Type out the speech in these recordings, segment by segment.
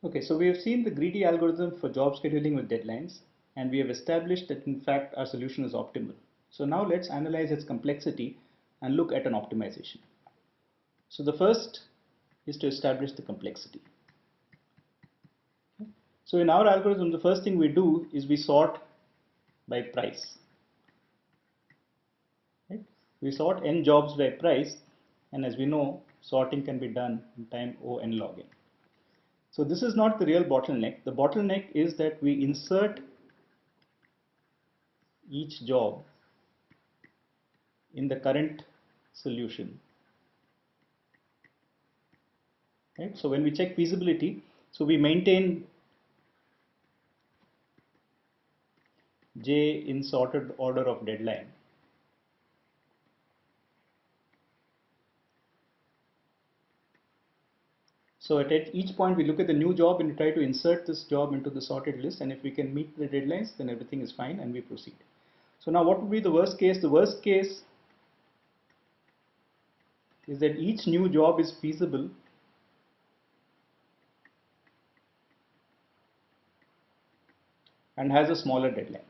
Okay, so we have seen the greedy algorithm for job scheduling with deadlines, and we have established that in fact our solution is optimal. So now let's analyze its complexity and look at an optimization. So the first is to establish the complexity. So in our algorithm, the first thing we do is we sort by price. Right? We sort n jobs by price, and as we know, sorting can be done in time O n log n. So this is not the real bottleneck. The bottleneck is that we insert each job in the current solution. Right? So when we check feasibility, so we maintain J in sorted order of deadline. So at each point we look at the new job and we try to insert this job into the sorted list, and if we can meet the deadlines, then everything is fine and we proceed. So now what would be the worst case? The worst case is that each new job is feasible and has a smaller deadline.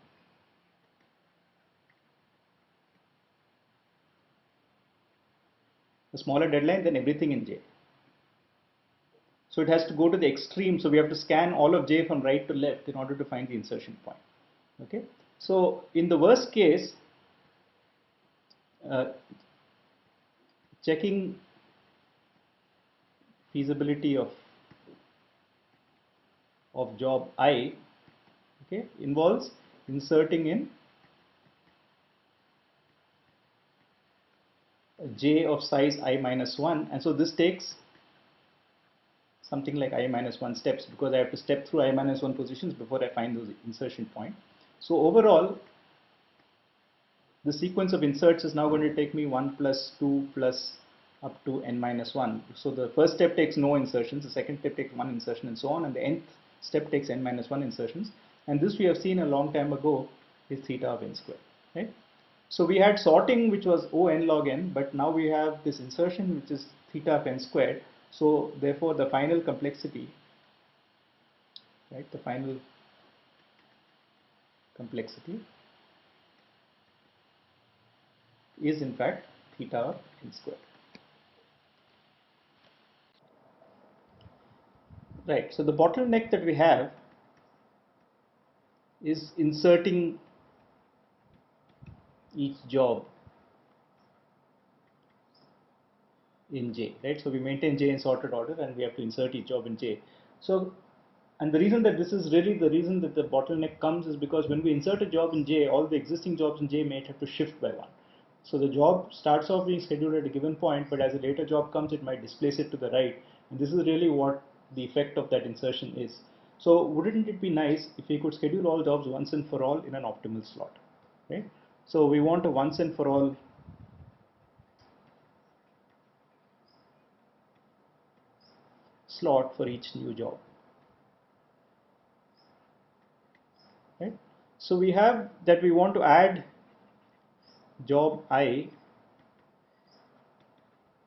A smaller deadline than everything in J. So it has to go to the extreme. So we have to scan all of J from right to left in order to find the insertion point. Okay. So in the worst case, uh, checking feasibility of job I, okay, involves inserting in J of size I minus 1, and so this takes something like I minus 1 steps, because I have to step through I minus 1 positions before I find those insertion point. So overall, the sequence of inserts is now going to take me 1 plus 2 plus up to n minus 1. So the first step takes no insertions, the second step takes 1 insertion, and so on, and the nth step takes n minus 1 insertions. And this we have seen a long time ago is theta of n squared. Right? So we had sorting, which was O n log n, but now we have this insertion, which is theta of n squared. So therefore the final complexity, right, the final complexity is in fact theta of n squared. Right, so the bottleneck that we have is inserting each job in J, right? So we maintain J in sorted order and we have to insert each job in J. So, and the reason that this is really the reason that the bottleneck comes is because when we insert a job in J, all the existing jobs in J may have to shift by one. So the job starts off being scheduled at a given point, but as a later job comes, it might displace it to the right. And this is really what the effect of that insertion is. So wouldn't it be nice if we could schedule all jobs once and for all in an optimal slot, right? So we want a once and for all slot for each new job, right? So we have that we want to add job I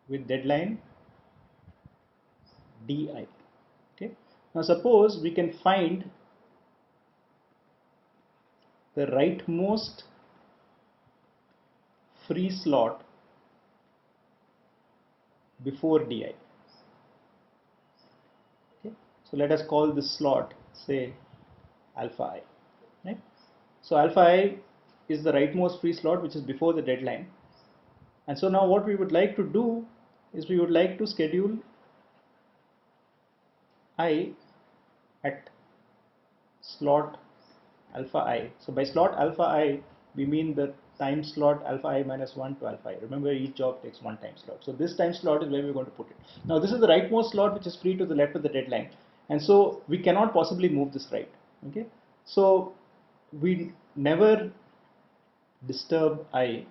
with deadline di. Okay. Now suppose we can find the rightmost free slot before di. Okay. So let us call this slot, say, alpha I. Right? So alpha I is the rightmost free slot which is before the deadline. And so now what we would like to do is we would like to schedule I at slot alpha I. So by slot alpha I, we mean the time slot alpha I minus 1 to alpha I. Remember, each job takes one time slot. So this time slot is where we're going to put it. Now this is the rightmost slot which is free to the left of the deadline. And so we cannot possibly move this right. Okay. So we never disturb I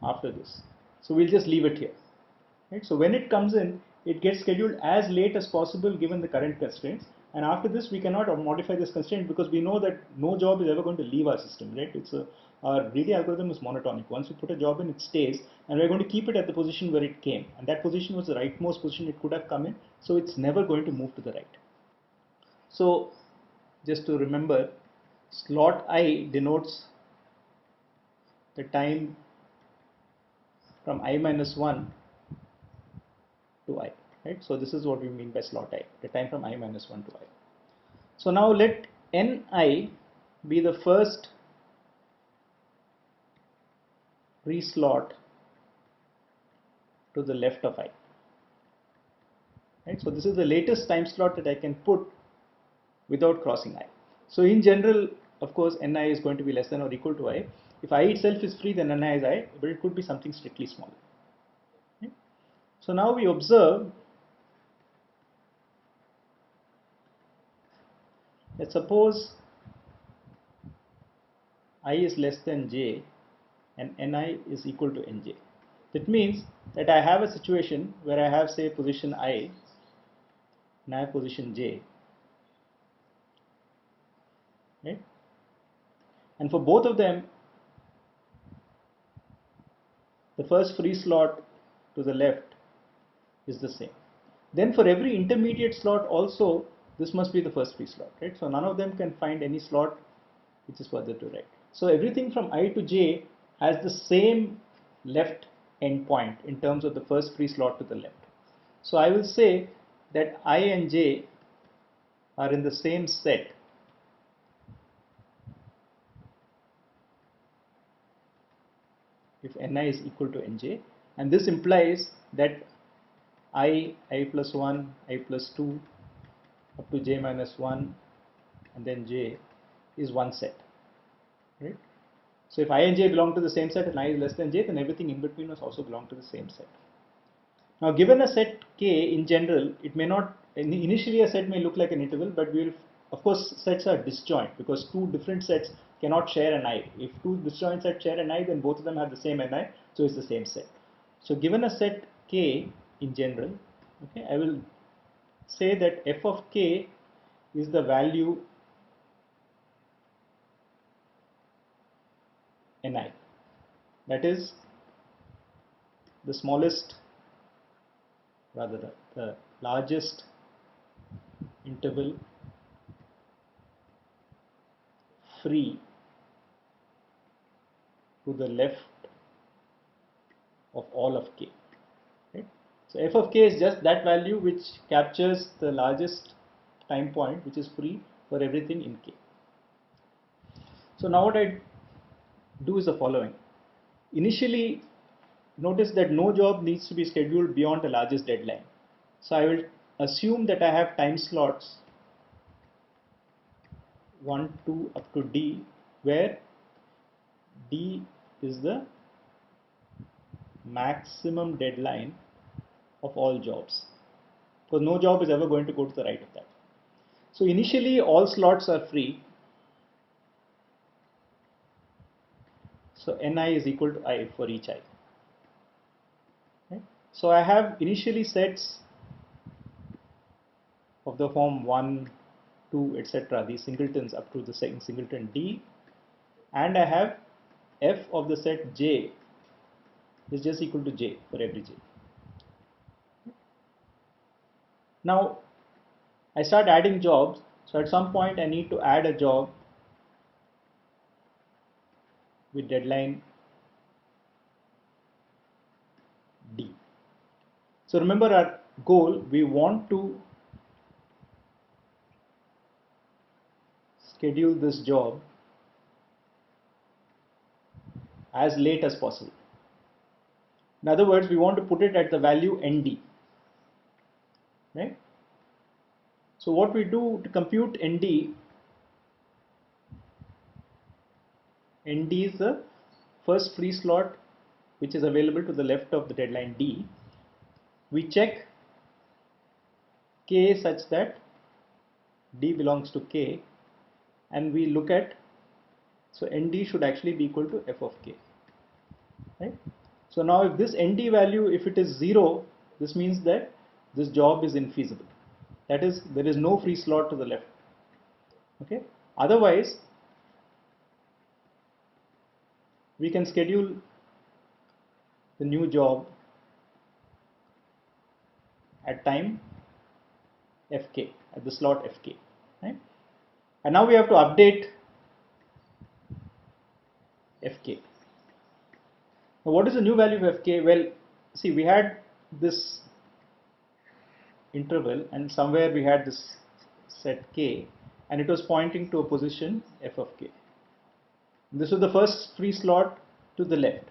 after this. So we'll just leave it here. Right? So when it comes in, it gets scheduled as late as possible given the current constraints. And after this, we cannot modify this constraint because we know that no job is ever going to leave our system, right? our greedy algorithm is monotonic. Once we put a job in, it stays, and we're going to keep it at the position where it came, and that position was the rightmost position it could have come in, so it's never going to move to the right. So just to remember, slot I denotes the time from I minus 1 to I, right? So this is what we mean by slot I, the time from I minus 1 to I. So now let Ni be the first free slot to the left of I, right? So this is the latest time slot that I can put without crossing I. So in general, of course, Ni is going to be less than or equal to I. If I itself is free, then Ni is I, but it could be something strictly smaller. Okay? So now we observe that suppose I is less than j and Ni is equal to Nj. That means that I have a situation where I have, say, position I and I have position j, right? And for both of them, the first free slot to the left is the same. Then for every intermediate slot also, this must be the first free slot, right? So none of them can find any slot which is further to right. So everything from I to j has the same left endpoint in terms of the first free slot to the left. So I will say that I and j are in the same set if Ni is equal to Nj, and this implies that I plus 1, I plus 2 up to j minus 1 and then j is one set, right? So if I and j belong to the same set and I is less than j, then everything in between must also belong to the same set. Now given a set k in general, it may not, initially a set may look like an interval, but we will, of course, sets are disjoint because two different sets cannot share an I. If two disjoint sets share an I, then both of them have the same Ni, so it's the same set. So given a set k in general, okay, I will say that f of k is the value Ni, that is the smallest, rather the largest interval free to the left of all of k. Right? So f of k is just that value which captures the largest time point which is free for everything in k. So now what I do is the following. Initially, notice that no job needs to be scheduled beyond the largest deadline. So I will assume that I have time slots 1, 2 up to d, where d is the maximum deadline of all jobs, because no job is ever going to go to the right of that. So initially all slots are free. So Ni is equal to I for each I. Okay? So I have initially sets of the form 1, 2, etc., these singletons up to the second singleton d, and I have f of the set j is just equal to j for every j. Now I start adding jobs, so at some point I need to add a job with deadline d. So remember our goal, we want to schedule this job as late as possible. In other words, we want to put it at the value nd, right? So what we do to compute nd is the first free slot which is available to the left of the deadline d. We check k such that d belongs to k, and we look at, so nd should actually be equal to f of k, right? So now if this nd value, if it is 0, this means that this job is infeasible. That is, there is no free slot to the left. Okay. Otherwise, we can schedule the new job at time fk, at the slot fk, right? And now we have to update fk. Now what is the new value of fk? Well, see, we had this interval and somewhere we had this set k and it was pointing to a position f of k. This was the first free slot to the left.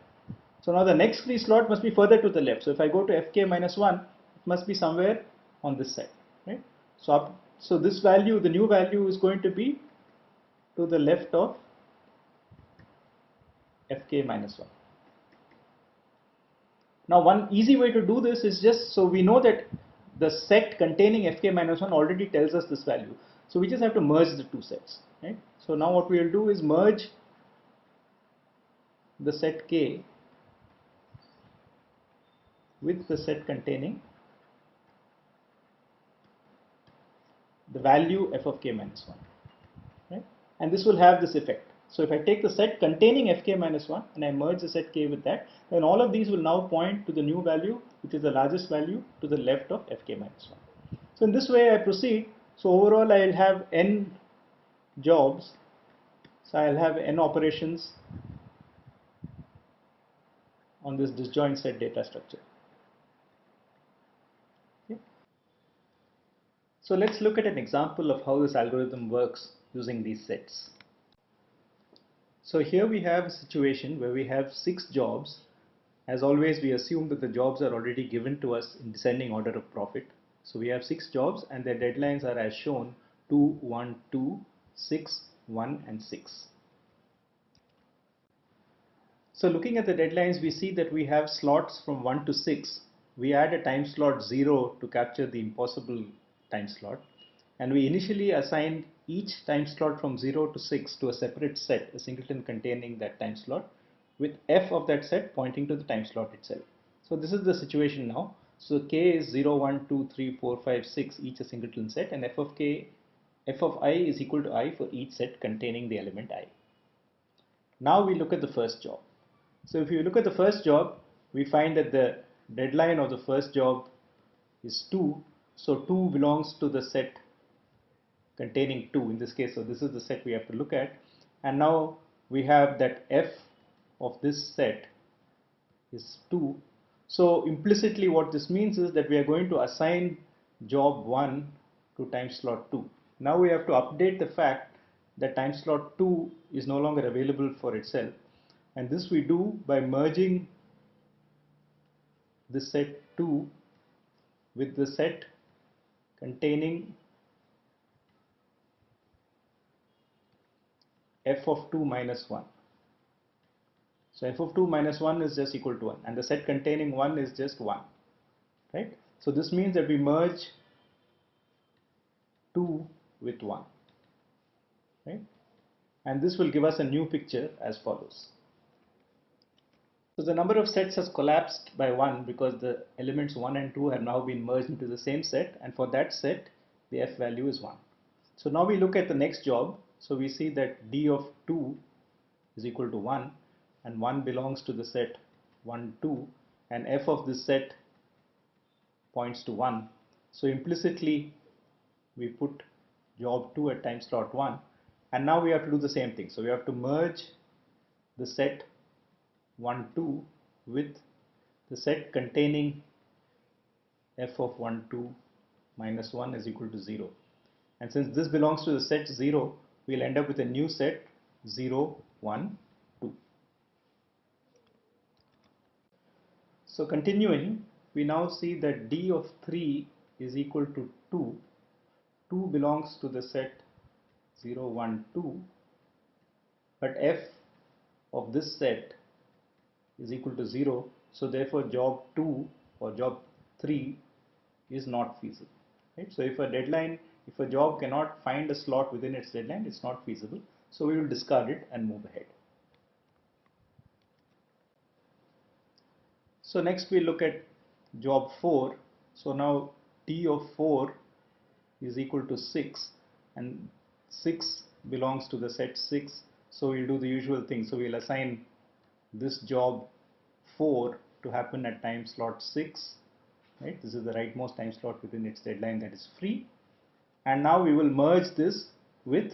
So now the next free slot must be further to the left. So if I go to fk minus 1, it must be somewhere on this side, right? So this value, the new value, is going to be to the left of fk minus 1. Now one easy way to do this is just, so we know that the set containing fk minus 1 already tells us this value. So we just have to merge the two sets, right? So now what we will do is merge the set k with the set containing the value f of k minus 1, right? And this will have this effect. So if I take the set containing fk minus 1 and I merge the set k with that, then all of these will now point to the new value, which is the largest value to the left of fk minus 1. So in this way I proceed. So overall I will have n jobs. So I'll have n operations on this disjoint set data structure. Okay. So let's look at an example of how this algorithm works using these sets. So here we have a situation where we have 6 jobs. As always, we assume that the jobs are already given to us in descending order of profit. So we have 6 jobs and their deadlines are as shown: 2, 1, 2, 6, 1 and 6. So looking at the deadlines, we see that we have slots from 1 to 6. We add a time slot 0 to capture the impossible time slot. And we initially assigned each time slot from 0 to 6 to a separate set, a singleton containing that time slot, with f of that set pointing to the time slot itself. So this is the situation now. So k is 0, 1, 2, 3, 4, 5, 6, each a singleton set, and f of I is equal to I for each set containing the element I. Now we look at the first job. So if you look at the first job, we find that the deadline of the first job is 2. So 2 belongs to the set containing 2 in this case. So this is the set we have to look at. And now we have that f of this set is 2. So implicitly what this means is that we are going to assign job 1 to time slot 2. Now we have to update the fact that time slot 2 is no longer available for itself. And this we do by merging the set 2 with the set containing f of 2 minus 1. So f of 2 minus 1 is just equal to 1 and the set containing 1 is just 1, right? So this means that we merge 2 with 1, right? And this will give us a new picture as follows. So the number of sets has collapsed by 1 because the elements 1 and 2 have now been merged into the same set, and for that set the f value is 1. So now we look at the next job. So we see that d of 2 is equal to 1 and 1 belongs to the set 1, 2, and f of this set points to 1. So implicitly we put job 2 at time slot 1, and now we have to do the same thing. So we have to merge the set 1, 2 with the set containing f of 1, 2 minus 1 is equal to 0. And since this belongs to the set 0, we'll end up with a new set 0, 1, 2. So continuing, we now see that d of 3 is equal to 2. 2 belongs to the set 0, 1, 2, but f of this set is equal to 0. So therefore job 2 or job 3 is not feasible, right? So if a job cannot find a slot within its deadline, it's not feasible. So we will discard it and move ahead. So next we look at job 4. So now d of 4 is equal to 6 and 6 belongs to the set 6. So we'll do the usual thing. So we'll assign this job 4 to happen at time slot 6, right? This is the rightmost time slot within its deadline that is free. And now we will merge this with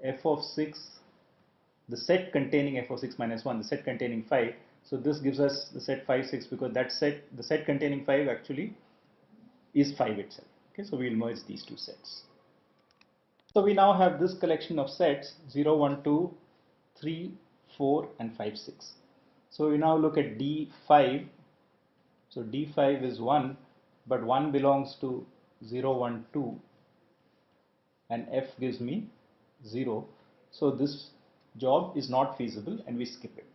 f of 6, the set containing f of 6 minus 1, the set containing 5. So this gives us the set 5, 6, because that set, the set containing 5 actually is 5 itself. Okay, so we will merge these two sets. So we now have this collection of sets 0, 1, 2, 3, 4 and 5, 6. So we now look at D5. So D5 is 1, but 1 belongs to 0, 1, 2 and F gives me 0. So this job is not feasible and we skip it.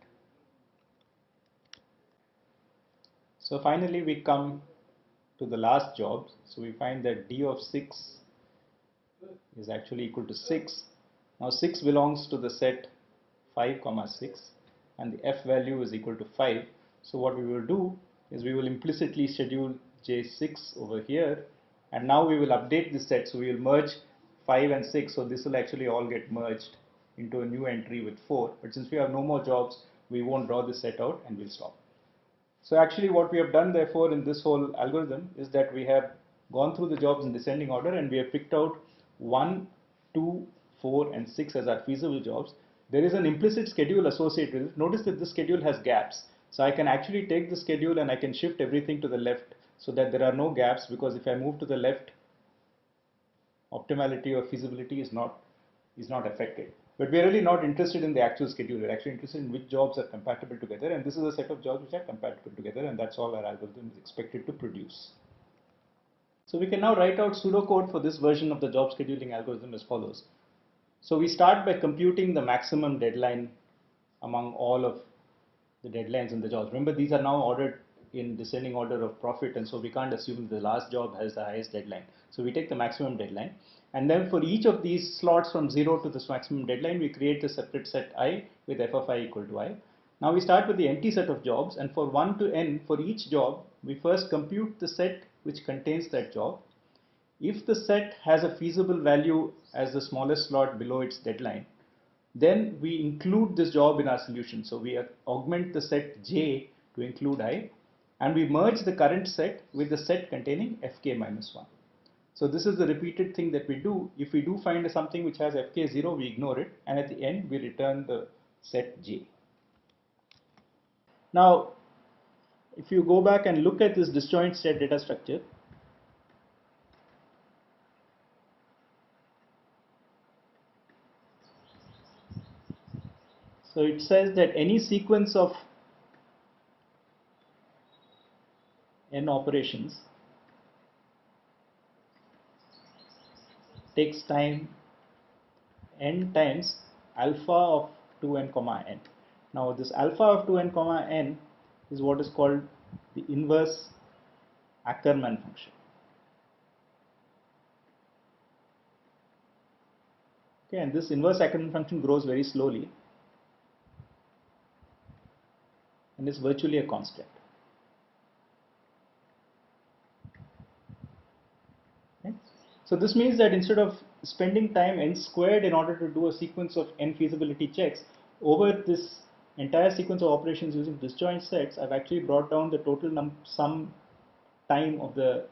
So finally we come to the last job. So we find that D of 6 is actually equal to 6. Now 6 belongs to the set 5, 6 and the F value is equal to 5. So what we will do is we will implicitly schedule J6 over here, and now we will update this set. So we will merge 5 and 6. So this will actually all get merged into a new entry with 4. But since we have no more jobs, we won't draw this set out and we'll stop. So actually what we have done therefore in this whole algorithm is that we have gone through the jobs in descending order and we have picked out 1, 2, 4 and 6 as our feasible jobs. There is an implicit schedule associated with it. Notice that this schedule has gaps. So I can actually take the schedule and I can shift everything to the left so that there are no gaps, because if I move to the left, optimality or feasibility is not affected. But we are really not interested in the actual schedule. We're actually interested in which jobs are compatible together, and this is a set of jobs which are compatible together, and that's all our algorithm is expected to produce. So we can now write out pseudocode for this version of the job scheduling algorithm as follows. So we start by computing the maximum deadline among all of the deadlines in the jobs. Remember, these are now ordered in descending order of profit, and so we can't assume the last job has the highest deadline. So we take the maximum deadline, and then for each of these slots from 0 to this maximum deadline, we create a separate set I with f of I equal to I. Now we start with the empty set of jobs, and for 1 to n, for each job, we first compute the set which contains that job. If the set has a feasible value as the smallest slot below its deadline, then we include this job in our solution. So we augment the set J to include I, and we merge the current set with the set containing Fk minus 1. So this is the repeated thing that we do. If we do find something which has Fk 0, we ignore it, and at the end we return the set J. Now, if you go back and look at this disjoint set data structure, so it says that any sequence of n operations takes time n times alpha of 2n comma n. Now this alpha of 2n comma n is what is called the inverse Ackermann function. Okay, and this inverse Ackermann function grows very slowly and is virtually a constant. Okay. So this means that instead of spending time n squared in order to do a sequence of n feasibility checks, over this entire sequence of operations using disjoint sets, I've actually brought down the total sum time of the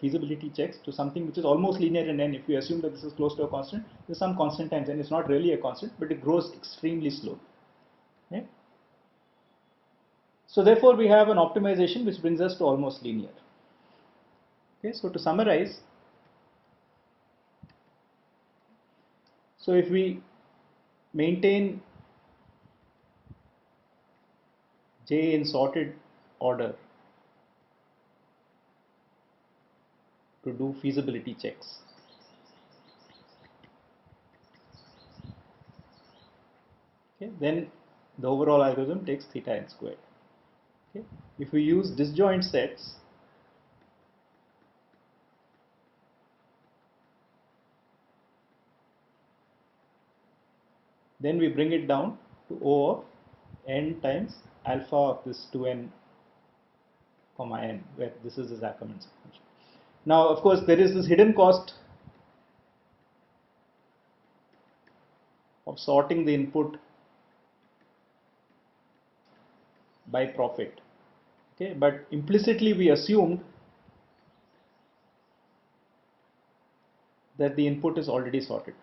feasibility checks to something which is almost linear in n. If we assume that this is close to a constant, there's some constant times n. It's not really a constant, but it grows extremely slow. Okay? So therefore we have an optimization which brings us to almost linear. Okay, so to summarize, so if we maintain J in sorted order to do feasibility checks, okay, then the overall algorithm takes theta n squared. Okay. If we use disjoint sets, then we bring it down to O of n times alpha of this 2n comma n, where this is the Ackermann function. Now, of course, there is this hidden cost of sorting the input by profit. Okay, but implicitly we assumed that the input is already sorted.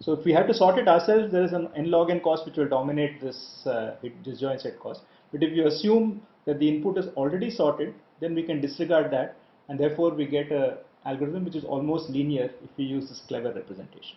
So if we have to sort it ourselves, there is an n log n cost which will dominate this disjoint set cost. But if you assume that the input is already sorted, then we can disregard that, and therefore we get a algorithm which is almost linear if we use this clever representation.